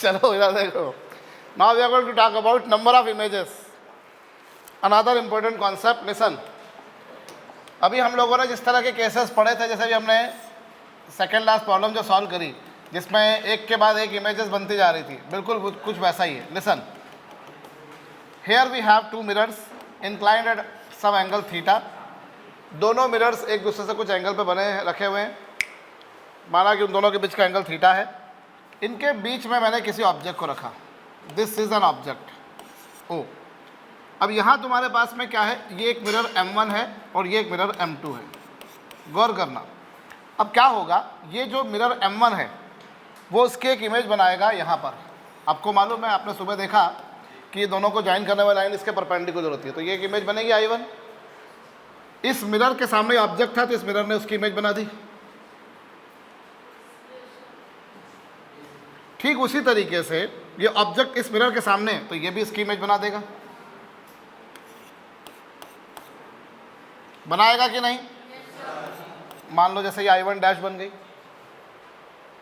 चलो इधर देखो, now we are going to talk about number of images, another important concept. Listen, अभी हम लोगों ने जिस तरह के केसेस पढ़े थे, जैसे भी हमने सेकेंड लास्ट प्रॉब्लम जो सॉल्व करी जिसमें एक के बाद एक इमेजेस बनती जा रही थी, बिल्कुल कुछ वैसा ही है। Listen, here we have two mirrors inclined at some angle theta. दोनों मिरर्स एक दूसरे से कुछ एंगल पे बने रखे हुए हैं, माना कि उन दोनों के बीच का एंगल थीटा है। इनके बीच में मैंने किसी ऑब्जेक्ट को रखा, this is an object O. अब यहाँ तुम्हारे पास में क्या है, ये एक मिरर M1 है और ये एक मिरर M2 है। गौर करना, अब क्या होगा, ये जो मिरर M1 है वो उसकी एक इमेज बनाएगा यहाँ पर। आपको मालूम है, आपने सुबह देखा कि ये दोनों को ज्वाइन करने वाली लाइन इसके परपेंडिकुलर होती है, तो ये एक इमेज बनेगी I1। इस मिरर के सामने ऑब्जेक्ट था तो इस मिरर ने उसकी इमेज बना दी। ठीक उसी तरीके से ये ऑब्जेक्ट इस मिरर के सामने, तो ये भी इसकी इमेज बना देगा। बनाएगा कि नहीं? मान लो जैसे ये I1 डैश बन गई,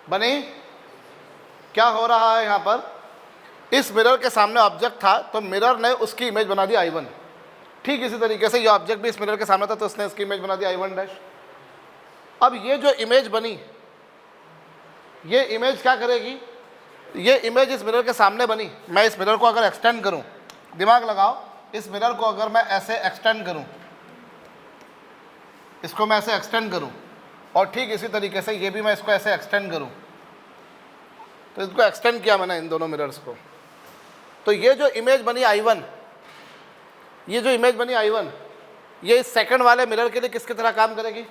बनी। क्या हो रहा है यहाँ पर, इस मिरर के सामने ऑब्जेक्ट था तो मिरर ने उसकी इमेज बना दी I1। ठीक इसी तरीके से ये ऑब्जेक्ट भी इस मिरर के सामने था तो उसने इसकी इमेज बना दी I1 डैश। अब ये जो इमेज बनी, ये इमेज क्या करेगी, ये इमेज इस मिरर के सामने बनी। मैं इस मिरर को अगर एक्सटेंड करूं, दिमाग लगाओ, इस मिरर को अगर मैं ऐसे एक्सटेंड करूं, इसको मैं ऐसे एक्सटेंड करूं, और ठीक इसी तरीके से ये भी मैं इसको ऐसे एक्सटेंड करूं, तो इसको एक्सटेंड किया मैंने इन दोनों मिरर्स को, तो ये जो इमेज बनी I1, ये जो इमेज बनी I1, ये इस सेकंड वाले मिरर के लिए किसकी तरह काम करेगी?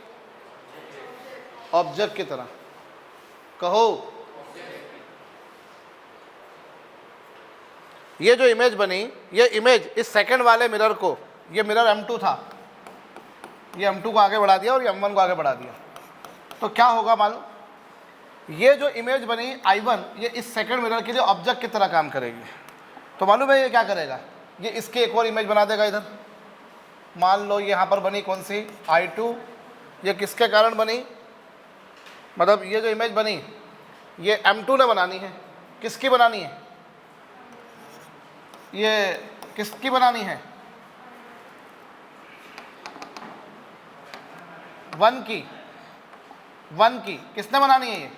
ऑब्जेक्ट की तरह। कहो, ये जो इमेज बनी, ये इमेज इस सेकंड वाले मिरर को, ये मिरर M2 था, ये M2 को आगे बढ़ा दिया और ये M1 को आगे बढ़ा दिया, तो क्या होगा मालूम, ये जो इमेज बनी I1, ये इस सेकंड मिरर के लिए ऑब्जेक्ट की तरह काम करेगी। तो मालूम है ये क्या करेगा, ये इसकी एक और इमेज बना देगा इधर। मान लो यहाँ पर बनी कौन सी, I2। ये किसके कारण बनी, मतलब ये जो इमेज बनी ये M2 ने बनानी है। किसकी बनानी है, ये किसकी बनानी है, 1 की किसने बनानी है, ये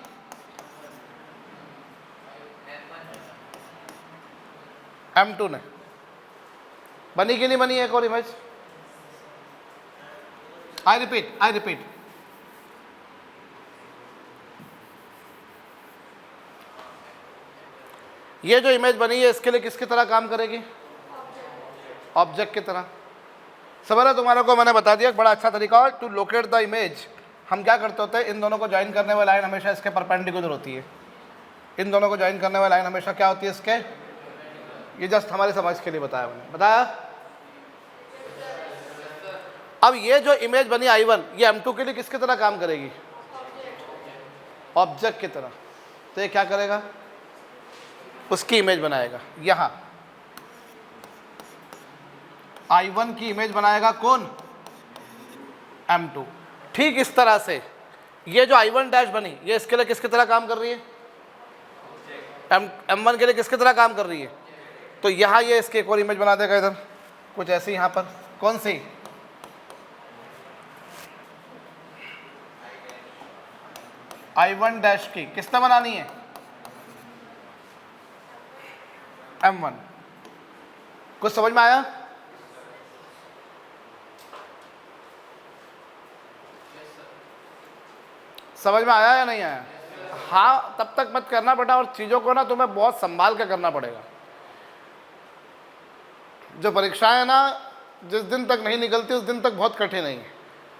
M2 ने। बनी कि नहीं बनी एक और इमेज? आई रिपीट, ये जो इमेज बनी है इसके लिए किसकी तरह काम करेगी? ऑब्जेक्ट की तरह। सवेरा तुम्हारे को मैंने बता दिया बड़ा अच्छा तरीका, टू लोकेट द इमेज। हम क्या करते होते हैं, इन दोनों को ज्वाइन करने वाली लाइन हमेशा इसके परपेंडिकुलर होती है। इन दोनों को ज्वाइन करने वाली लाइन हमेशा क्या होती है, इसके। ये जस्ट हमारी समझ के लिए बताया मैंने, बताया। अब ये जो इमेज बनी I1, ये M2 के लिए किसकी तरह काम करेगी? ऑब्जेक्ट की तरह। तो ये क्या करेगा, उसकी इमेज बनाएगा। यहां I1 की इमेज बनाएगा कौन, M2। ठीक इस तरह से ये जो I1 डैश बनी, ये इसके लिए किसकी तरह काम कर रही है, M1 के लिए किसकी तरह काम कर रही है। तो यहाँ ये इसकी एक और इमेज बना देगा इधर, कुछ ऐसी। यहाँ पर कौन सी, I1 डैश की किसने बनानी है, M1। कुछ समझ में आया? समझ में आया या नहीं आया? हाँ, तब तक मत करना बेटा, और चीज़ों को ना तुम्हें बहुत संभाल के करना पड़ेगा। जो परीक्षाएं ना जिस दिन तक नहीं निकलती उस दिन तक बहुत कठिन है।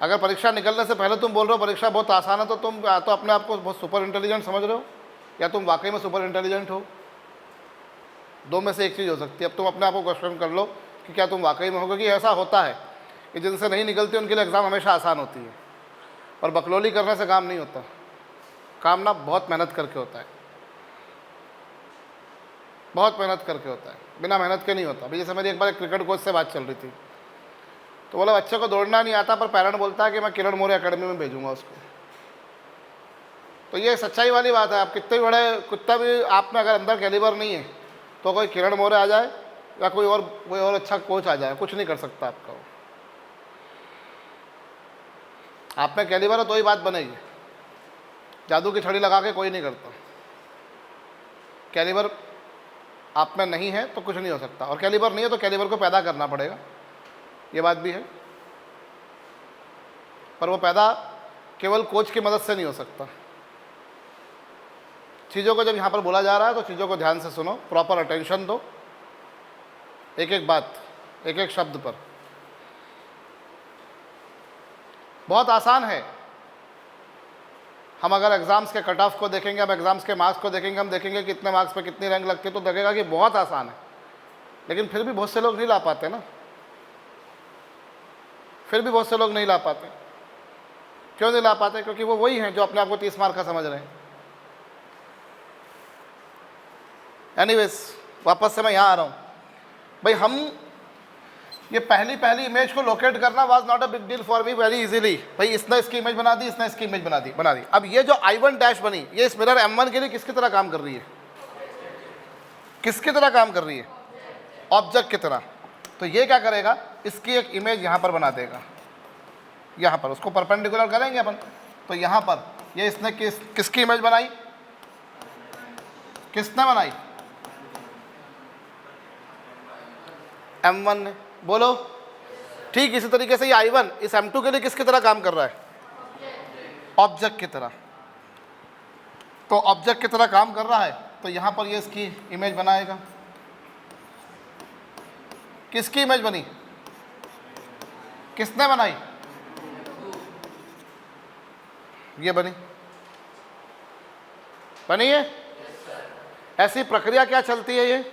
अगर परीक्षा निकलने से पहले तुम बोल रहे हो परीक्षा बहुत आसान है, तो तुम या तो अपने आप को बहुत सुपर इंटेलिजेंट समझ रहे हो, या तुम वाकई में सुपर इंटेलिजेंट हो। दो में से एक चीज़ हो सकती है। अब तुम अपने आप को क्वेश्चन कर लो कि क्या तुम वाकई में हो, क्योंकि ऐसा होता है कि जिनसे नहीं निकलती उनके लिए एग्ज़ाम हमेशा आसान होती है, और बकलोली करने से काम नहीं होता। काम ना बहुत मेहनत करके होता है, बहुत मेहनत करके होता है, बिना मेहनत के नहीं होता। अभी जैसे मेरी एक बार एक क्रिकेट कोच से बात चल रही थी, तो बोला बच्चे को दौड़ना नहीं आता, पर पेरेंट बोलता है कि मैं किरण मौर्य एकेडमी में भेजूंगा उसको। तो ये सच्चाई वाली बात है। आप कितने भी बड़े, कितना भी आप में अगर अंदर कैलिबर नहीं है तो कोई किरण मौर्य आ जाए या कोई और अच्छा कोच आ जाए, कुछ नहीं कर सकता आपका वो। आप में कैलिबर है तो ही बात बनेगी। जादू की छड़ी लगा के कोई नहीं करता। कैलिबर आप में नहीं है तो कुछ नहीं हो सकता, और कैलिबर नहीं है तो कैलिबर को पैदा करना पड़ेगा, ये बात भी है। पर वो पैदा केवल कोच की मदद से नहीं हो सकता। चीज़ों को जब यहाँ पर बोला जा रहा है तो चीज़ों को ध्यान से सुनो, प्रॉपर अटेंशन दो, एक एक बात, एक एक शब्द पर। बहुत आसान है। हम अगर एग्ज़ाम्स के कट ऑफ को देखेंगे, हम एग्ज़ाम्स के मार्क्स को देखेंगे, हम देखेंगे कितने मार्क्स पे कितनी रैंक लगती है, तो लगेगा कि बहुत आसान है। लेकिन फिर भी बहुत से लोग नहीं ला पाते ना, फिर भी बहुत से लोग नहीं ला पाते। क्यों नहीं ला पाते? क्योंकि वो वही हैं जो अपने आप को 30 मार्क का समझ रहे हैं। एनीवेज, वापस से मैं यहाँ आ रहा हूँ। भाई हम ये पहली इमेज को लोकेट करना was not a big deal for me, very easily. भाई इसने इसकी इमेज बना दी, इसने इसकी इमेज बना दी। अब ये जो I1 डैश बनी, ये इस मिरर M1 के लिए किसकी तरह काम कर रही है? किसकी तरह काम कर रही है? ऑब्जेक्ट की तरह। तो ये क्या करेगा, इसकी एक इमेज यहाँ पर बना देगा, यहाँ पर उसको परपेंडिकुलर करेंगे अपन। तो यहाँ पर ये इसने किसकी इमेज बनाई? किसने बनाई? M1 ने। बोलो। ठीक इसी तरीके से ये I1 इस M2 के लिए किसकी तरह काम कर रहा है? ऑब्जेक्ट की तरह। तो ऑब्जेक्ट की तरह काम कर रहा है, तो यहाँ पर ये इसकी इमेज बनाएगा। किसकी इमेज बनी? किसने बनाई? ये बनी है। ऐसी प्रक्रिया क्या चलती है?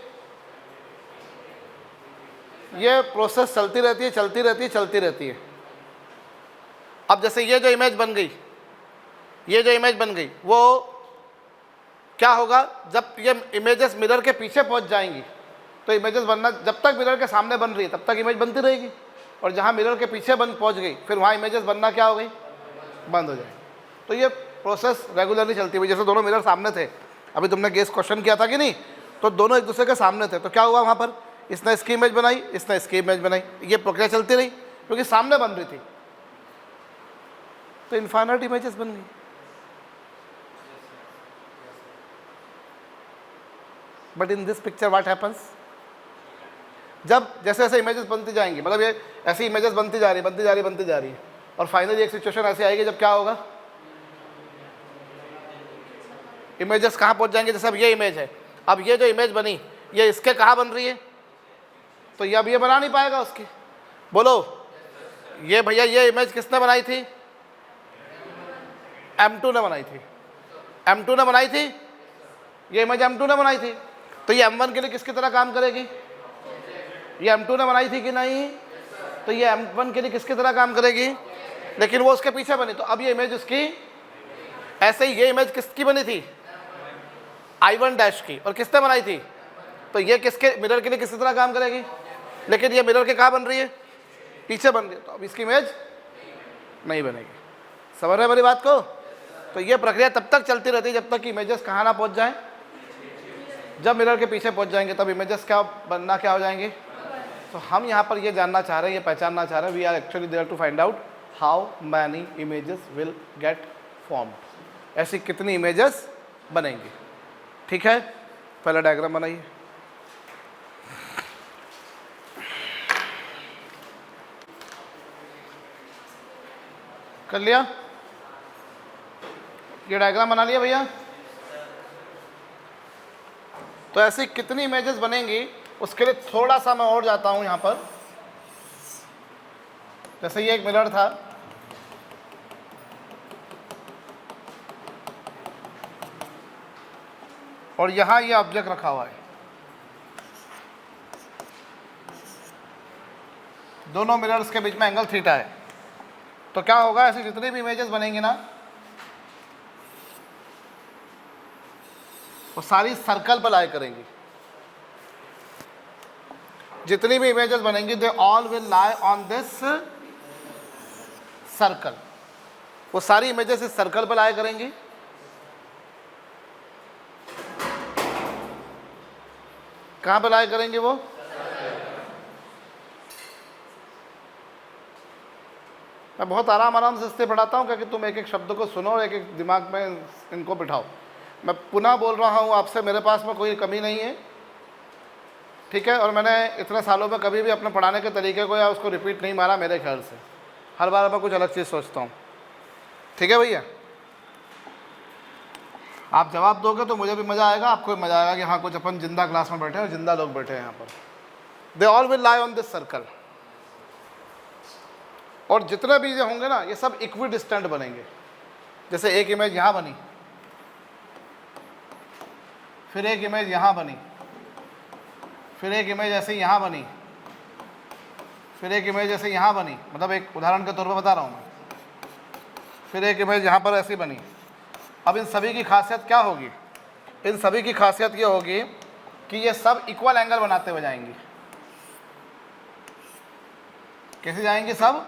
ये प्रोसेस चलती रहती है। अब जैसे ये जो इमेज बन गई, वो क्या होगा, जब ये इमेजेस मिरर के पीछे पहुंच जाएंगी तो इमेजेस बनना, जब तक मिरर के सामने बन रही है तब तक इमेज बनती रहेगी, और जहां मिरर के पीछे पहुंच गई फिर वहां इमेजेस बनना क्या हो गई? बंद हो जाएगी। तो ये प्रोसेस रेगुलरली चलती हुई। जैसे दोनों मिरर सामने थे, अभी तुमने गेस क्वेश्चन किया था कि नहीं, तो दोनों एक दूसरे के सामने थे, तो क्या हुआ वहाँ पर? इसने इसकी इमेज बनाई, इसने इसकी इमेज बनाई। ये प्रक्रिया चलती रही क्योंकि सामने बन रही थी, तो इनफाइनाइट इमेजेस बन गई। But in this picture what happens, जब जैसे जैसे इमेजेस बनती जाएंगी, मतलब ये ऐसी इमेजेस बनती जा रही है, और फाइनली एक सिचुएशन ऐसी आएगी जब क्या होगा, इमेजेस कहाँ पहुँच जाएंगे? जैसे अब ये इमेज है, अब ये जो इमेज बनी ये इसके कहाँ बन रही है? तो ये अब ये बना नहीं पाएगा उसकी। बोलो, ये भैया ये इमेज किसने बनाई थी? M2 ने बनाई थी। M2 ने बनाई थी, ये इमेज M2 ने बनाई थी। तो ये M1 के लिए किसकी तरह काम करेगी? ये M2 ने बनाई थी कि नहीं? तो ये M1 के लिए किसकी तरह काम करेगी? लेकिन वो उसके पीछे बनी, तो अब ये इमेज उसकी। ऐसे ही ये इमेज किसकी बनी थी? I1 डैश की। और किसने बनाई थी? तो ये किसके, मिरर के लिए किसी तरह काम करेगी, लेकिन ये मिरर के कहाँ बन रही है? पीछे बन रही है, तो अब इसकी इमेज नहीं बनेगी। समझ रहे मेरी बात को? तो ये प्रक्रिया तब तक चलती रहती है जब तक कि इमेजेस कहाँ ना पहुँच जाएं। जब मिरर के पीछे पहुँच जाएंगे तब इमेजेस क्या हो जाएंगे? तो हम यहाँ पर ये जानना चाह रहे हैं, ये पहचानना चाह रहे हैं, we are actually there to find out how many images will get formed. ऐसी कितनी इमेजेस बनेंगी? ठीक है, पहला डायग्राम बनाइए। कर लिया? ये डायग्राम बना लिया भैया? तो ऐसी कितनी इमेजेस बनेंगी उसके लिए थोड़ा सा मैं और जाता हूं। यहां पर जैसे ये एक मिरर था, और यहां ये ऑब्जेक्ट रखा हुआ है, दोनों मिरर्स के बीच में एंगल थीटा है। तो क्या होगा, ऐसी जितनी भी इमेजेस बनेंगी ना वो सारी सर्कल पर लाई करेंगी। जितनी भी इमेजेस बनेंगी they all will lie on this circle. वो सारी इमेजेस इस सर्कल पर लाया करेंगी, कहाँ पे लाई करेंगे वो? मैं बहुत आराम से इसलिए पढ़ाता हूँ क्योंकि तुम एक एक शब्द को सुनो और एक एक दिमाग में इनको बिठाओ। मैं पुनः बोल रहा हूँ आपसे, मेरे पास में कोई कमी नहीं है, ठीक है, और मैंने इतने सालों में कभी भी अपने पढ़ाने के तरीके को या उसको रिपीट नहीं मारा मेरे ख्याल से। हर बार मैं कुछ अलग चीज़ सोचता हूँ, ठीक है भैया। आप जवाब दोगे तो मुझे भी मज़ा आएगा, आपको भी मज़ा आएगा कि हाँ कुछ अपन जिंदा क्लास में बैठे हैं और जिंदा लोग बैठे हैं यहाँ पर। They all will lie on this circle. और जितने भी ये होंगे ना, ये सब इक्वी डिस्टेंट बनेंगे। जैसे एक इमेज यहाँ बनी, फिर एक इमेज यहाँ बनी, फिर एक इमेज ऐसे यहाँ बनी, फिर एक इमेज ऐसे यहाँ बनी, मतलब एक उदाहरण के तौर पर बता रहा हूँ मैं, फिर एक इमेज यहाँ पर ऐसी बनी। अब इन सभी की खासियत क्या होगी? इन सभी की खासियत ये होगी कि ये सब इक्वल एंगल बनाते हुए जाएंगी। कैसे जाएंगे? सब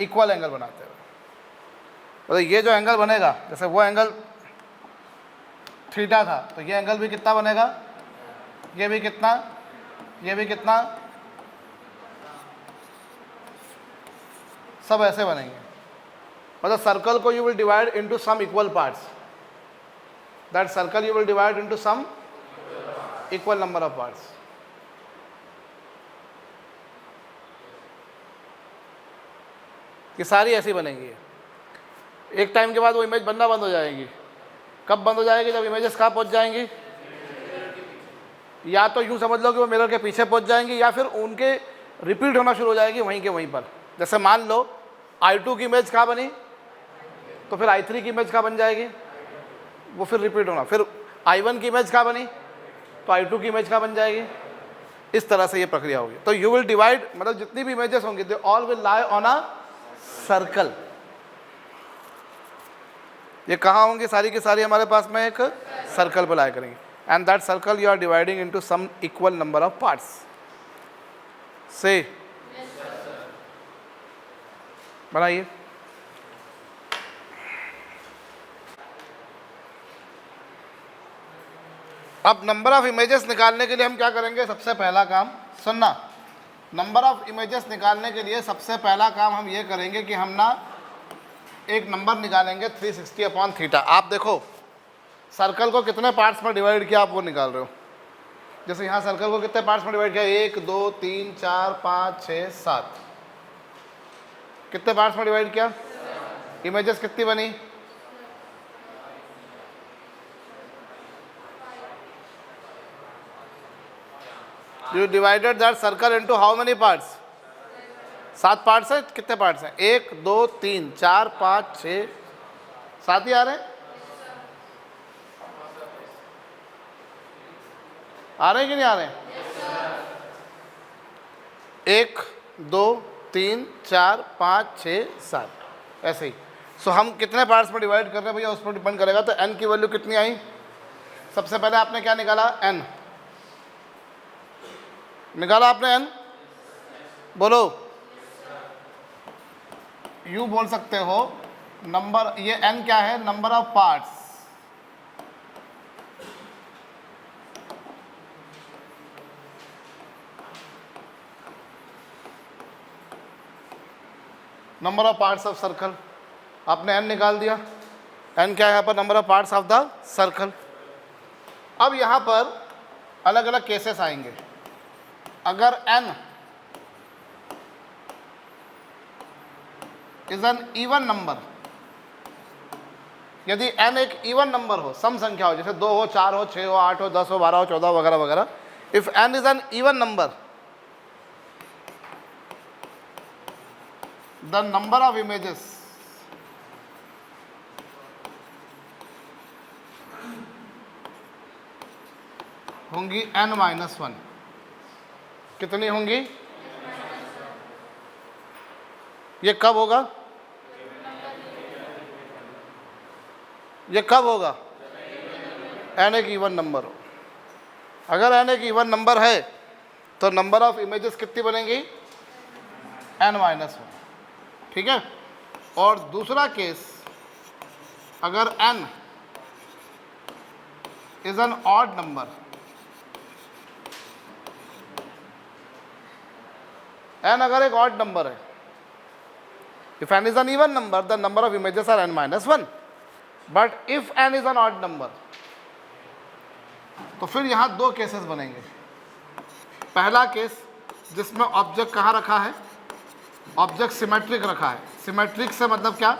इक्वल एंगल बनाते हुए। तो ये जो एंगल बनेगा, जैसे वो एंगल थीटा था, तो ये एंगल भी कितना बनेगा? ये भी कितना, ये भी कितना, सब ऐसे बनेंगे। मतलब सर्कल को you will divide into some equal parts. That circle you will divide into some equal number of parts. ये सारी ऐसी बनेंगी। एक टाइम के बाद वो इमेज बनना बंद हो जाएगी। कब बंद हो जाएगी? जब इमेजेस कहाँ पहुँच जाएंगी? या तो यूँ समझ लो कि वो मिरर के पीछे पहुँच जाएंगी, या फिर उनके रिपीट होना शुरू हो जाएगी वहीं के वहीं पर। जैसे मान लो I2 की इमेज कहाँ बनी, तो फिर I3 की इमेज कहाँ बन जाएगी? वो फिर रिपीट होना। फिर I1 की इमेज कहाँ बनी, तो I2 की इमेज कहाँ बन जाएगी? इस तरह से ये प्रक्रिया होगी। तो यू विल डिवाइड, मतलब जितनी भी इमेजेस होंगी they all will lie on a circle. ये कहाँ होंगी? सारी की सारी हमारे पास में एक सर्कल पर लाई करेंगे। And that circle you are dividing into some equal number of parts. से बनाइए। अब नंबर ऑफ इमेजेस निकालने के लिए हम क्या करेंगे? सबसे पहला काम सुनना, नंबर ऑफ इमेजेस निकालने के लिए सबसे पहला काम हम ये करेंगे कि हम ना एक नंबर निकालेंगे 360/θ। आप देखो सर्कल को कितने पार्ट्स में डिवाइड किया, आप वो निकाल रहे हो। जैसे यहाँ सर्कल को कितने पार्ट्स में डिवाइड किया? 1 2 3 4 5 6 7। कितने पार्ट्स में डिवाइड किया? इमेजेस कितनी बनी? You divided that circle into how many parts? 7 parts है। कितने पार्ट्स हैं? 1 2 3 4 5 6 7 ही आ रहे हैं। आ रहे हैं कि नहीं आ रहे हैं? 1 2 3 4 5 6 7 ऐसे ही। सो हम कितने पार्ट्स में डिवाइड कर रहे हैं भैया, उस पर डिपेंड करेगा। तो n की वैल्यू कितनी आई? सबसे पहले आपने क्या निकाला? n निकाला आपने। n बोलो। यू बोल सकते हो नंबर, ये n क्या है? Number of parts. Number of parts of circle. आपने n निकाल दिया। n क्या है यहाँ पर? Number of parts of the circle. अब यहाँ पर अलग अलग केसेस आएंगे। अगर n is an even number, यदि n एक इवन नंबर हो, सम संख्या हो, जैसे 2 हो 4 हो 6 हो 8 हो 10 हो 12 हो 14 वगैरह वगैरह, if n is an even number, the number of images होंगी n-1। कितनी होंगी? ये कब होगा? ये कब होगा? n एक इवन नंबर हो। अगर n एक इवन नंबर है तो नंबर ऑफ इमेजेस कितनी बनेंगी? n-1। ठीक है। और दूसरा केस, अगर n is an odd number, n अगर एक ऑड नंबर है, if n is an even number, the number of images are n minus 1. But if n is an odd number, तो फिर यहाँ दो केसेस बनेंगे. पहला केस जिसमें ऑब्जेक्ट कहाँ रखा है, ऑब्जेक्ट सिमेट्रिक रखा है. सिमेट्रिक से मतलब क्या,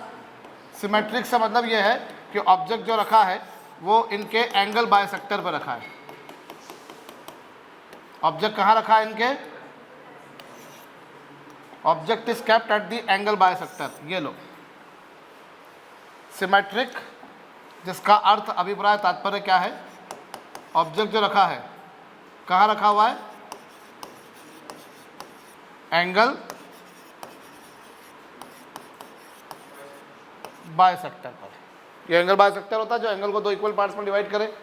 सिमेट्रिक से मतलब ये है कि ऑब्जेक्ट जो रखा है वो इनके एंगल बायसेक्टर पर रखा है. ऑब्जेक्ट कहाँ रखा है इनके, object is kept at the angle bisector. ये लो सिमेट्रिक, जिसका अर्थ अभिप्राय तात्पर्य क्या है, ऑब्जेक्ट जो रखा है कहाँ रखा हुआ है, एंगल बायसेक्टर पर. ये एंगल बायसेक्टर होता है जो एंगल को दो इक्वल पार्ट्स में डिवाइड करे.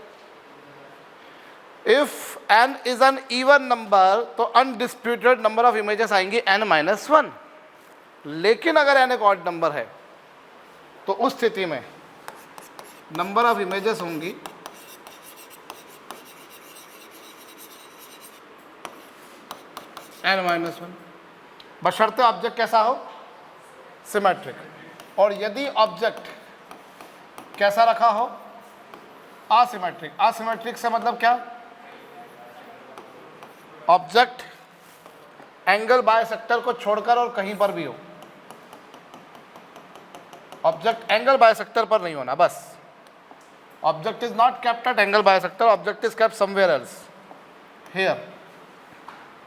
If n is an even number तो अनडिस्प्यूटेड नंबर ऑफ इमेजेस आएंगी n माइनस 1. लेकिन अगर n एक ऑड नंबर है तो उस स्थिति में नंबर ऑफ इमेजेस होंगी n माइनस 1, बशर्ते ऑब्जेक्ट कैसा हो, सिमेट्रिक. और यदि ऑब्जेक्ट कैसा रखा हो, असिमेट्रिक. असिमेट्रिक से मतलब क्या, ऑब्जेक्ट एंगल बायसेक्टर को छोड़कर और कहीं पर भी हो. ऑब्जेक्ट एंगल बायसेक्टर पर नहीं होना बस. Object is not kept at angle bisector, object is kept somewhere else here.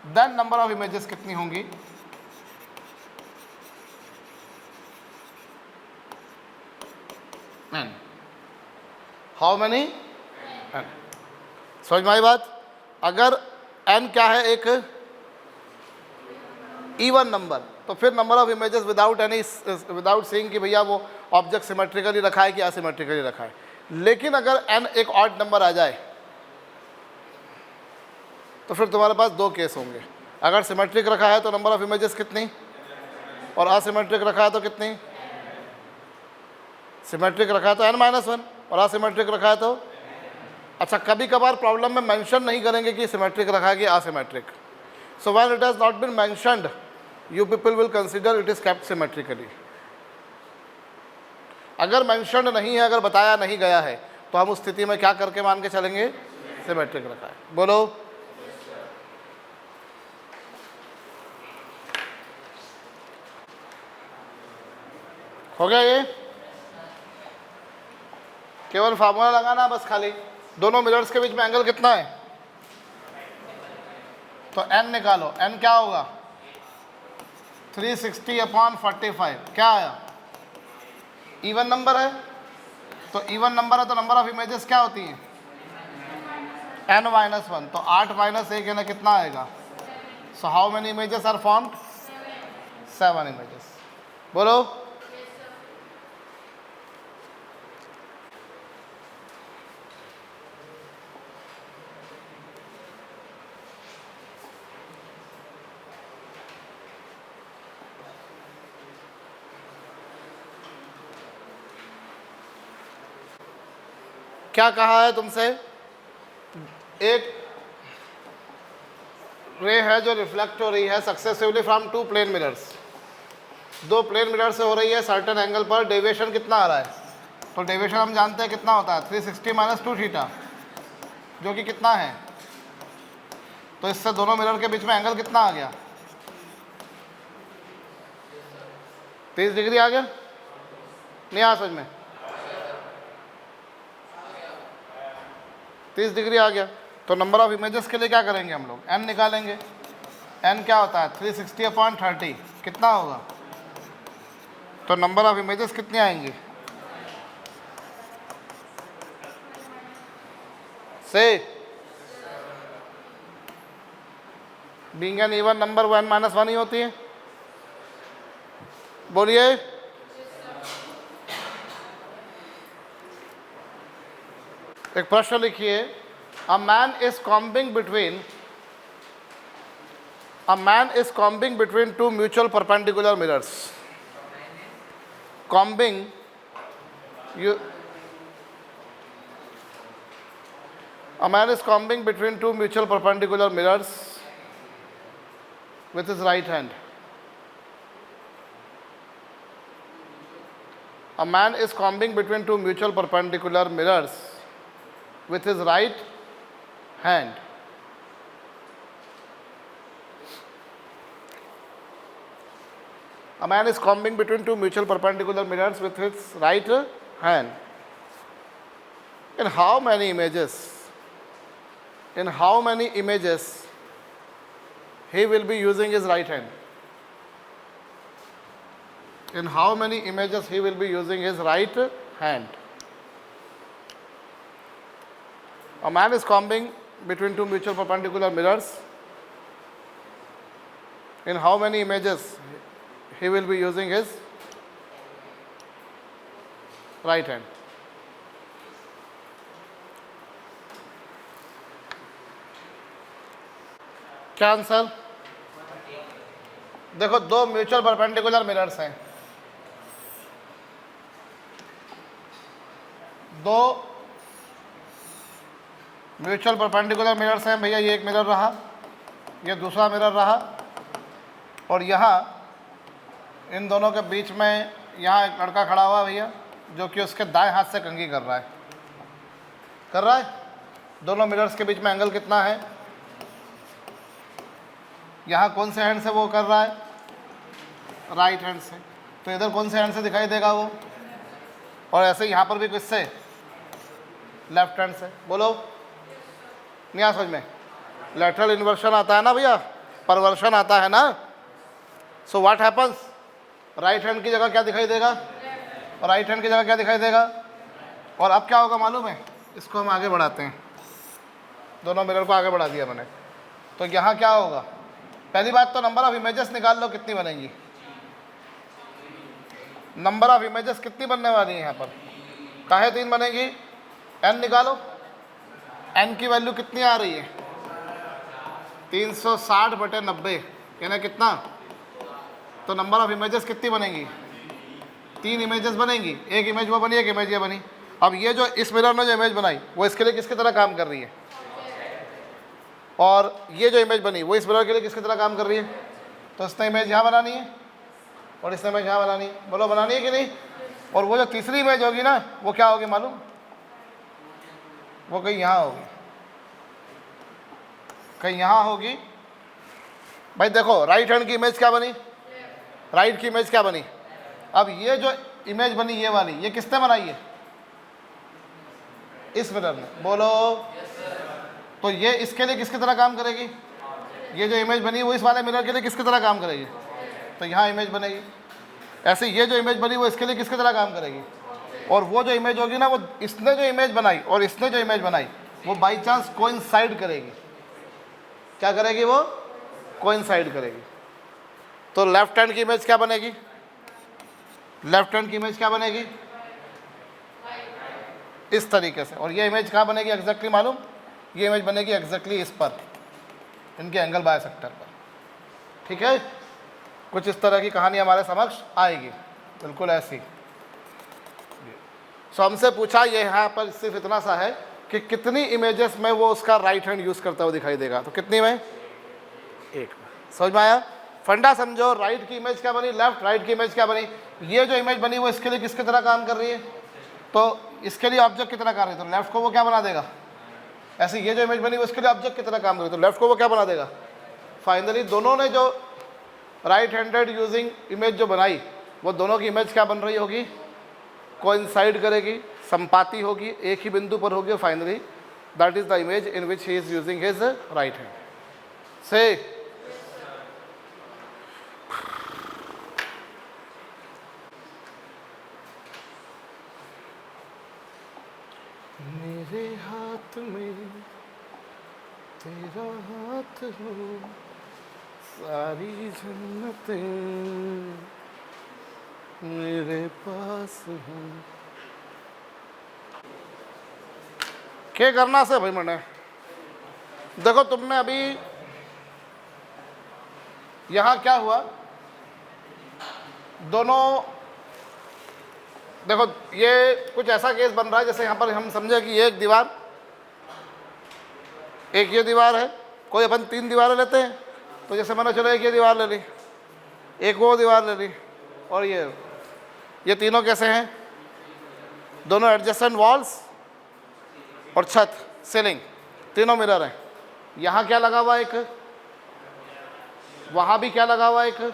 Then number of images कितनी होंगी, n. How many, n. समझ में आई बात. अगर n क्या है, एक इवन नंबर, तो फिर number of images without any, without saying कि भैया वो ऑब्जेक्ट सिमेट्रिकली रखा है कि असिमेट्रिकली रखा है. लेकिन अगर n एक ऑड नंबर आ जाए तो फिर तुम्हारे पास दो केस होंगे. अगर सिमेट्रिक रखा है तो नंबर ऑफ इमेजेस कितनी, और असिमेट्रिक रखा है तो कितनी. सिमेट्रिक रखा है तो n माइनस 1 और असिमेट्रिक रखा है तो, अच्छा कभी कभार प्रॉब्लम में मेंशन नहीं करेंगे कि सिमेट्रिक रखा है कि asymmetric. So when it has not been mentioned you people will consider it is kept symmetrically. अगर मेंशन्ड नहीं है, अगर बताया नहीं गया है, तो हम उस स्थिति में क्या करके मान के चलेंगे, सिमेट्रिक रखा है. बोलो. हो गया ये, केवल फार्मूला लगाना बस खाली. दोनों मिरर्स के बीच में एंगल कितना है, तो n निकालो. n क्या होगा, 360/45. क्या आया, इवन नंबर है. तो इवन नंबर है तो नंबर ऑफ इमेजेस क्या होती हैं, n माइनस 1. तो 8 माइनस 1 यानी कितना आएगा. So how many images are formed, 7 images. बोलो. क्या कहा है तुमसे, एक रे है जो रिफ्लेक्ट हो रही है successively from two plane mirrors. दो प्लेन मिरर से हो रही है सर्टेन एंगल पर. डेविएशन कितना आ रहा है, तो डेविएशन हम जानते हैं कितना होता है, 360 माइनस 2 थीटा, जो कि कितना है. तो इससे दोनों मिरर के बीच में एंगल कितना आ गया, 30 डिग्री आ गया. नहीं आ समझ में, 30 डिग्री आ गया. तो नंबर ऑफ इमेजेस के लिए क्या करेंगे हम लोग, n निकालेंगे. n क्या होता है, 360/30. कितना होगा, तो नंबर ऑफ इमेजेस कितनी आएंगी, से बीइंग एन इवन नंबर वो n माइनस 1 ही होती है. बोलिए. एक प्रश्न लिखिए. A man is combing between two mutual perpendicular mirrors. Combing a man is combing between two mutual perpendicular mirrors with his right hand. A man is combing between two mutual perpendicular mirrors with his right hand. A man is combing between two mutual perpendicular mirrors with his right hand. In how many images? In how many images he will be using his right hand? In how many images he will be using his right hand? A man is combing between two mutual perpendicular mirrors. In how many images he will be using his right hand? क्या answer? देखो, दो mutual perpendicular mirrors हैं, दो mutual perpendicular mirrors हैं भैया। ये एक mirror रहा, ये दूसरा मिरर रहा, और यहाँ इन दोनों के बीच में यहाँ एक लड़का खड़ा हुआ भैया, जो कि उसके दाएं हाथ से कंघी कर रहा है। दोनों मिरर्स के बीच में एंगल कितना है? यहाँ कौन से हैंड से वो कर रहा है? राइट हैंड से। तो इधर कौन से हैंड से दिखाई देगा वो? और ऐसे यहाँ पर भी किससे? लेफ्ट हैंड से। बोलो, नहीं आ समझ में? लेटरल इन्वर्शन आता है ना भैया, परवर्शन आता है ना। So what happens? Right hand की जगह क्या दिखाई देगा? और राइट हैंड की जगह क्या दिखाई देगा? और अब क्या होगा मालूम है? इसको हम आगे बढ़ाते हैं, दोनों मिरर को आगे बढ़ा दिया मैंने। तो यहाँ क्या होगा? पहली बात तो नंबर ऑफ इमेजेस निकाल लो, कितनी बनेंगी? नंबर ऑफ इमेजेस कितनी बनने वाली है यहाँ पर? काहे 3 बनेगी? n निकालो। n की वैल्यू कितनी आ रही है? 360/90, यानी कितना? तो नंबर ऑफ इमेजेस कितनी बनेंगी? 3 इमेजेस बनेंगी। एक इमेज वो बनी, एक इमेज ये बनी। अब ये जो इस मिरर ने जो इमेज बनाई वो इसके लिए किसकी तरह काम कर रही है? और ये जो इमेज बनी वो इस मिरर के लिए किसकी तरह काम कर रही है? तो इसने इमेज यहाँ बनानी है और इसने इमेज यहाँ बनानी है। बोलो, बनानी है कि नहीं? और वो जो तीसरी इमेज होगी ना, वो क्या होगी मालूम? वो कहीं यहाँ होगी, कहीं यहाँ होगी। भाई देखो, राइट हैंड की इमेज क्या बनी? राइट की इमेज क्या बनी? अब ये जो इमेज बनी ये वाली, ये किसने बनाई है? इस मिरर ने। बोलो। तो ये इसके लिए किसकी तरह काम करेगी? ये जो इमेज बनी वो इस वाले मिरर के लिए किसकी तरह काम करेगी? तो यहाँ इमेज बनेगी। ऐसे ये जो इमेज बनी वो इसके लिए किसकी तरह काम करेगी? और वो जो इमेज होगी ना, वो इसने जो इमेज बनाई और इसने जो इमेज बनाई वो बाई चांस कोइंसाइड करेगी। क्या करेगी वो? कोइंसाइड करेगी। तो लेफ्ट हैंड की इमेज क्या बनेगी? लेफ्ट हैंड की इमेज क्या बनेगी? इस तरीके से। और ये इमेज कहाँ बनेगी एग्जैक्टली मालूम? ये इमेज बनेगी एग्जैक्टली इस पर, इनके एंगल बायसेक्टर पर। ठीक है, कुछ इस तरह की कहानी हमारे समक्ष आएगी, बिल्कुल ऐसी। सो हमसे पूछा ये यहाँ पर सिर्फ इतना सा है कि कितनी इमेजेस में वो उसका राइट हैंड यूज़ करता हुआ दिखाई देगा। तो कितनी में? 1 में। समझ में आया? फंडा समझो। राइट की इमेज क्या बनी? लेफ्ट। राइट की इमेज क्या बनी? ये जो इमेज बनी वो इसके लिए किसकी तरह काम कर रही है? तो इसके लिए ऑब्जेक्ट की तरह कर रही है, तो लेफ्ट को वो क्या बना देगा? ऐसे ये जो इमेज बनी वो इसके लिए ऑब्जेक्ट की तरह काम कर रही है, तो लेफ्ट को वो क्या बना देगा? फाइनली दोनों ने जो राइट हैंडेड यूजिंग इमेज जो बनाई वो दोनों की इमेज क्या बन रही होगी? कोइंसाइड करेगी, संपाती होगी, एक ही बिंदु पर होगी। Finally that is the image in which he is using his right hand. से मेरे हाथ में तेरा हाथ हो, सारी जन्नतें मेरे पास हो। क्या करना से भाई मैंने? देखो, तुमने अभी यहाँ क्या हुआ? दोनों देखो, ये कुछ ऐसा केस बन रहा है जैसे यहाँ पर हम समझे कि एक दीवार, एक ये दीवार है। कोई अपन 3 दीवारें लेते हैं, तो जैसे मैंने चलो एक ये दीवार ले ली, एक वो दीवार ले ली, और ये तीनों कैसे हैं? दोनों एडजेसेंट वॉल्स और छत सीलिंग तीनों मिरर हैं। यहाँ क्या लगा हुआ है एक, वहाँ भी क्या लगा हुआ है एक,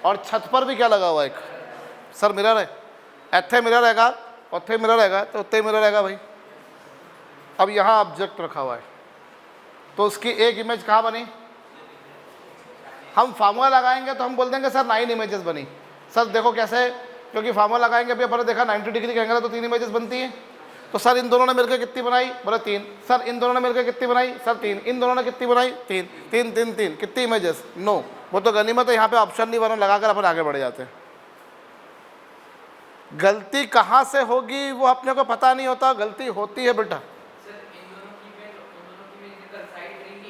और छत पर भी क्या लगा हुआ है एक। सर मिरर है, ਇੱਥੇ मिरर हैगा, ਉੱਥੇ मिरर हैगा, तो उत्ते मिरर हैगा भाई। अब यहाँ ऑब्जेक्ट रखा हुआ है, तो उसकी एक इमेज कहाँ बनी? हम फार्मूला लगाएंगे तो हम बोल देंगे सर 9 इमेजेस बनी। सर देखो कैसे, क्योंकि फार्मूला लगाएंगे अभी अपन देखा 90 डिग्री का एंगल है तो 3 इमेजेस बनती है। तो सर इन दोनों ने मिलकर कितनी बनाई? बोले 3। सर इन दोनों ने मिलकर कितनी बनाई? सर 3। इन दोनों ने कितनी बनाई? 3 3 3 3। कितनी इमेजेस? 9। वो तो गनीमत है, यहाँ पे ऑप्शन नहीं बना, लगाकर अपन आगे बढ़ जाते हैं। गलती कहाँ से होगी वो अपने को पता नहीं होता, गलती होती है बेटा।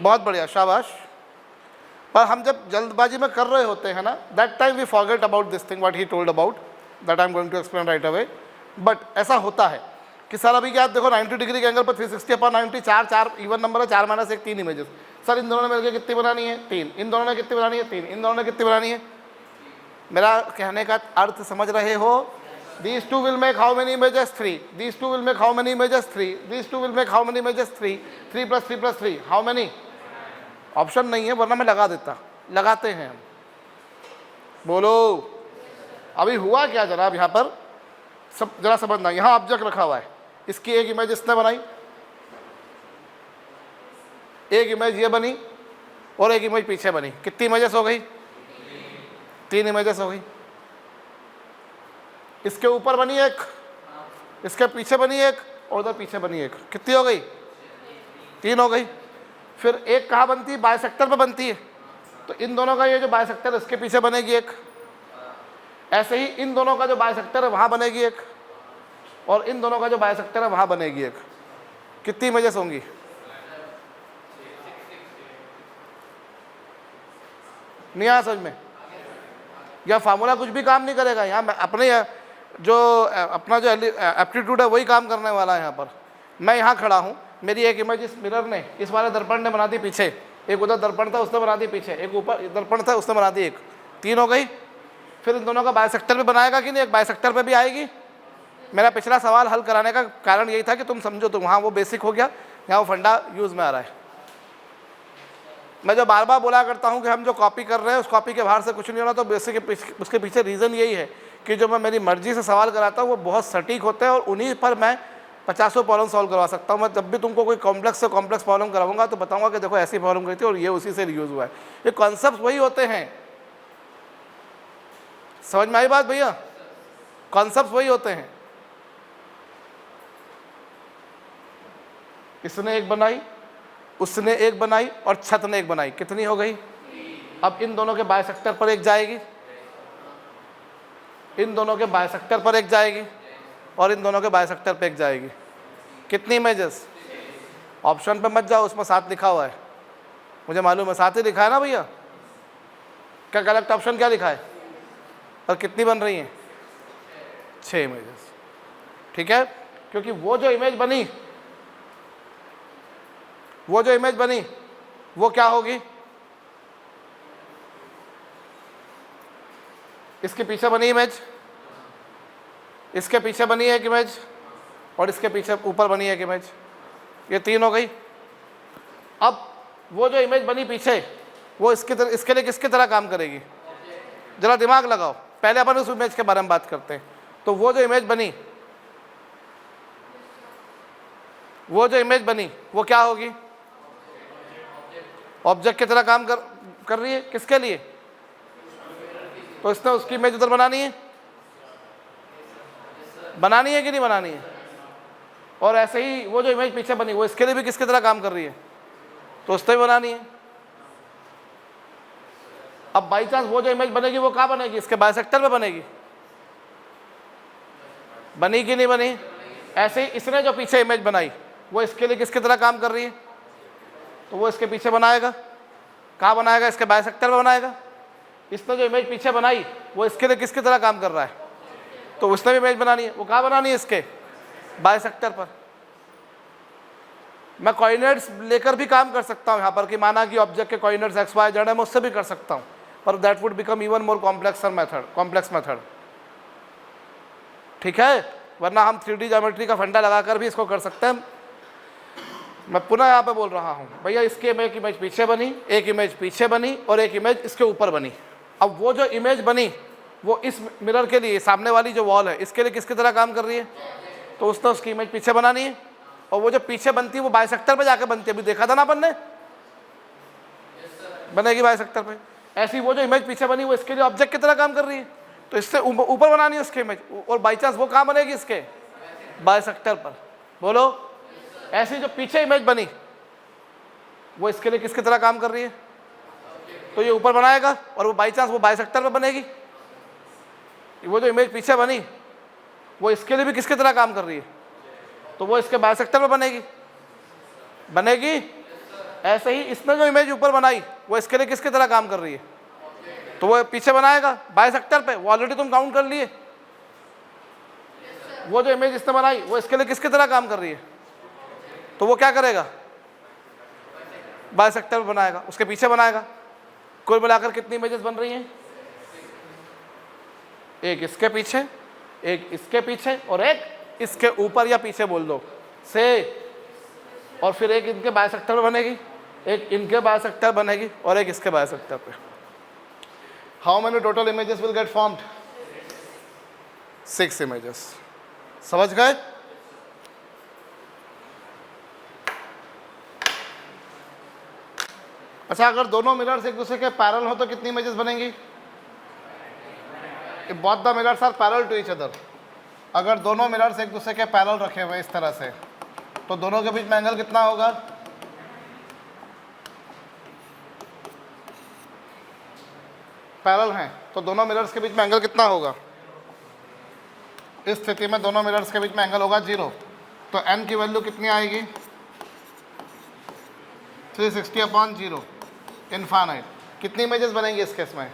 बहुत बढ़िया, शाबाश। पर हम जब जल्दबाजी में कर रहे होते हैं ना, that time we forget about this thing what he told about, that I am going to explain right away. But ऐसा होता है कि सर अभी क्या देखो 90 डिग्री के एंगल पर 360/90 4 इवन नंबर है, 4 - 1 3 इमेजेस। सर इन दोनों ने मिलकर कितनी बनानी है? 3। इन दोनों ने कितनी बनानी है? 3। इन दोनों ने कितनी बनानी है? मेरा कहने का अर्थ समझ रहे हो? These two will make how many images? 3. These two will make how many images? 3. These two will make how many images? 3. 3 + 3 + 3 how many? Option नहीं है, वरना मैं लगा देता। लगाते हैं हम। बोलो अभी हुआ क्या जनाब? यहाँ पर सब जरा समझना। यहाँ ऑब्जेक्ट रखा हुआ है, इसकी एक इमेज इसने बनाई, एक इमेज ये बनी और एक इमेज पीछे बनी। कितनी इमेजेस हो गई? 3 इमेजेस हो गई। इसके ऊपर बनी एक, इसके पीछे बनी एक और उधर पीछे बनी एक। कितनी हो गई? 3 हो गई। फिर एक कहाँ बनती है? बाइसेक्टर पे बनती है। तो इन दोनों का ये जो बाइसेक्टर इसके पीछे बनेगी एक, ऐसे ही इन दोनों का जो बाइसेक्टर है वहाँ बनेगी एक, और इन दोनों का जो बाइसेक्टर है वहाँ बनेगी एक। कितनी इमेजेस होंगी? नहीं आया समझ में? यह फार्मूला कुछ भी काम नहीं करेगा। यहाँ अपने जो अपना जो एप्टीट्यूड है वही काम करने वाला है। यहाँ पर मैं यहाँ खड़ा हूँ, मेरी एक इमेज इस मिरर ने, इस वाले दर्पण ने बना दी पीछे, एक उधर दर्पण था उसने बना दी पीछे, एक ऊपर दर्पण था उसने बना दी एक। 3 हो गई। फिर इन दोनों का बाइसेक्टर पे बनाएगा कि नहीं? एक बाइसेक्टर पे भी आएगी। मेरा पिछला सवाल हल कराने का कारण यही था कि तुम समझो, तो वहाँ वो बेसिक हो गया, यहाँ वो फंडा यूज़ में आ रहा है। मैं जो बार बार बोला करता हूँ कि हम जो कॉपी कर रहे हैं उस कॉपी के बाहर से कुछ नहीं होना, तो बेसिक उसके पीछे रीज़न यही है कि जो मैं मेरी मर्जी से सवाल कराता हूँ वो बहुत सटीक होते हैं और उन्हीं पर मैं 50 प्रॉब्लम सॉल्व करवा सकता हूँ। मैं जब भी तुमको कोई कॉम्प्लेक्स से कॉम्प्लेक्स प्रॉब्लम कराऊंगा तो बताऊंगा कि देखो ऐसी प्रॉब्लम करी थी और ये उसी से यूज़ हुआ है। ये कॉन्सेप्ट वही होते हैं। समझ में आई बात भैया? कॉन्सेप्ट वही होते हैं। इसने एक बनाई, उसने एक बनाई और छत ने एक बनाई। कितनी हो गई? अब इन दोनों के बाइसेक्टर पर एक जाएगी, इन दोनों के बाइसेक्टर पर एक जाएगी और इन दोनों के बाइसेक्टर पर एक जाएगी। कितनी इमेजेस? ऑप्शन पे मत जाओ, उसमें 7 लिखा हुआ है, मुझे मालूम है 7 ही लिखा है ना भैया। क्या करेक्ट ऑप्शन क्या लिखा है? और कितनी बन रही हैं? 6 इमेजेस। ठीक है, क्योंकि वो जो इमेज बनी वो क्या होगी? इसके पीछे बनी इमेज, इसके पीछे बनी एक इमेज और इसके पीछे ऊपर बनी एक इमेज। ये 3 हो गई। अब वो जो इमेज बनी पीछे वो इसके लिए किसकी तरह काम करेगी? जरा दिमाग लगाओ, पहले अपन उस इमेज के बारे में बात करते हैं। तो वो जो इमेज बनी वो क्या होगी? ऑब्जेक्ट की तरह काम कर रही है। किसके लिए? तो इसने उसकी इमेज उधर बनानी है कि नहीं बनानी है? और ऐसे ही वो जो इमेज पीछे बनी वो इसके लिए भी किसकी तरह काम कर रही है? तो उसने भी बनानी है। अब बाई चांस वो जो इमेज बनेगी वो कहाँ बनेगी? इसके बाइसेक्टर पे बनेगी। बनी कि नहीं बनी? ऐसे ही इसने जो पीछे इमेज बनाई वो इसके लिए किसकी तरह काम कर रही है? तो वो इसके पीछे बनाएगा। कहाँ बनाएगा? इसके बाइसेक्टर पे बनाएगा। इसने जो इमेज पीछे बनाई वो इसके लिए किसकी तरह काम कर रहा है? तो उसने भी इमेज बनानी है, वो कहाँ बनानी है? इसके बाइसेक्टर पर। मैं कोऑर्डिनेट्स लेकर भी काम कर सकता हूँ यहाँ पर कि माना कि ऑब्जेक्ट के कोऑर्डिनेट्स एक्स वाई जेड है, मैं उससे भी कर सकता हूँ, पर that would become even more complex method. ठीक है, वरना हम 3D ज्योमेट्री का फंडा लगाकर भी इसको कर सकते हैं। मैं पुनः यहाँ पे बोल रहा हूँ भैया, इसकी एक इमेज पीछे बनी, एक इमेज पीछे बनी और एक इमेज इसके ऊपर बनी। अब वो जो इमेज बनी वो इस मिरर के लिए, सामने वाली जो वॉल है इसके लिए किसकी तरह काम कर रही है, तो उसने उसकी इमेज पीछे बनानी है। और वो जो पीछे बनती है वो बाइसेक्टर पे जाके बनती है, अभी देखा था ना अपन ने, बनेगी बाइसेक्टर पे। ऐसी वो जो इमेज पीछे बनी वो इसके लिए ऑब्जेक्ट की तरह काम कर रही है, तो इससे ऊपर बनानी है उसकी इमेज, और बाई चांस वो कहाँ बनेगी, इसके बाइसेक्टर पर। बोलो, ऐसी जो पीछे इमेज बनी वो इसके लिए किसकी तरह काम कर रही है, तो ये ऊपर बनाएगा, और वो बाई चांस वो बाइसेक्टर पर बनेगी। वो जो इमेज पीछे बनी वो इसके लिए भी किसकी तरह काम कर रही है, तो वो इसके बाइसेक्टर पर बनेगी। ऐसे ही इसने जो इमेज ऊपर बनाई वो इसके लिए किसकी तरह काम कर रही है, तो वो पीछे बनाएगा बाइसेक्टर पे। वो ऑलरेडी तुम काउंट कर लिए। वो जो इमेज इसने बनाई वो इसके लिए किसकी तरह काम कर रही है, तो वो क्या करेगा, बाइसेक्टर बनाएगा, उसके पीछे बनाएगा। कुल मिलाकर कितनी इमेजेस बन रही हैं, एक इसके पीछे, एक इसके पीछे और एक इसके ऊपर या पीछे बोल दो से, और फिर एक इनके बाइसेक्टर पे बनेगी, एक इनके बाइसेक्टर बनेगी और एक इसके बाइसेक्टर पे। How many total images will get formed, 6 images. समझ गए? अच्छा, अगर दोनों मिरर्स एक दूसरे के पैरेलल हो तो कितनी इमेजेस बनेंगी, both the mirrors are parallel to each other. अगर दोनों मिरर्स एक दूसरे के पैरेलल रखे हुए इस तरह से, तो दोनों के बीच में एंगल कितना होगा, पैरेलल हैं तो दोनों मिरर्स के बीच में एंगल कितना होगा, इस स्थिति में दोनों मिरर्स के बीच में एंगल होगा 0। तो n की वैल्यू कितनी आएगी, 360/0, इनफाइनाइट। कितनी इमेजेस बनेंगी इस केस में,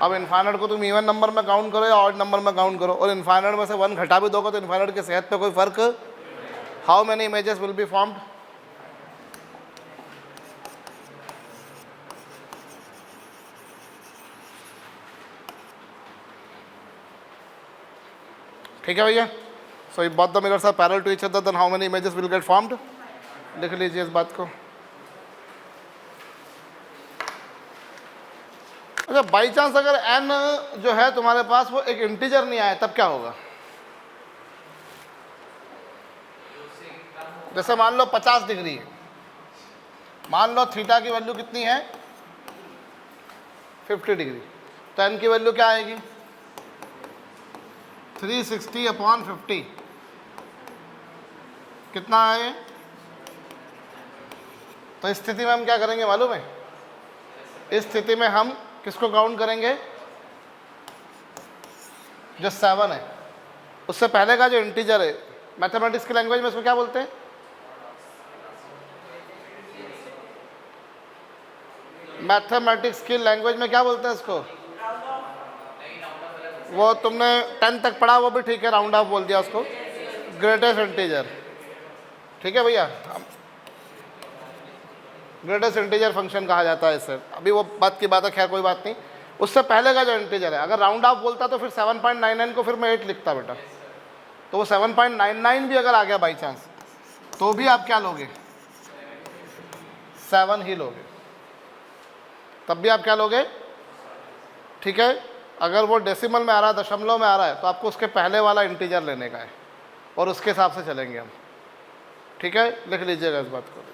अब इनफाइनाइट को तुम इवन नंबर में काउंट करो या ऑड नंबर में काउंट करो, और इनफाइनाइट में से 1 घटा भी दोगे तो इनफाइनाइट की सेहत पे कोई फर्क। How many images will be formed, ठीक है भैया। So if both the mirrors are parallel to each other then how many images will get formed, लिख लीजिए इस बात को। अच्छा, बाई चांस अगर n जो है तुम्हारे पास वो एक इंटीजर नहीं आया तब क्या होगा, जैसे मान लो 50 डिग्री है, मान लो थीटा की वैल्यू कितनी है 50 डिग्री, तो n की वैल्यू क्या आएगी 360/50। कितना आए, तो इस स्थिति में हम क्या करेंगे मालूम है, इस स्थिति में हम किसको काउंट करेंगे, जो 7 है उससे पहले का जो इंटीजर है, मैथमेटिक्स की लैंग्वेज में इसको क्या बोलते हैं, मैथमेटिक्स की लैंग्वेज में क्या बोलते हैं इसको, वो तुमने 10 तक पढ़ा वो भी ठीक है, राउंड ऑफ बोल दिया उसको, ग्रेटेस्ट इंटीजर। ठीक है भैया, ग्रेटेस्ट इंटीजर फंक्शन कहा जाता है इसे। अभी वो बात की बात है, खैर कोई बात नहीं। उससे पहले का जो इंटीजर है, अगर राउंड ऑफ बोलता तो फिर 7.99 को फिर मैं 8 लिखता बेटा, तो वो 7.99 भी अगर आ गया बाई चांस तो भी आप क्या लोगे, 7 ही लोगे, तब भी आप क्या लोगे, ठीक है। अगर वो डेसिमल में आ रहा है, दशमलव में आ रहा है, तो आपको उसके पहले वाला इंटीजर लेने का है और उसके हिसाब से चलेंगे हम, ठीक है। लिख लीजिएगा इस बात को।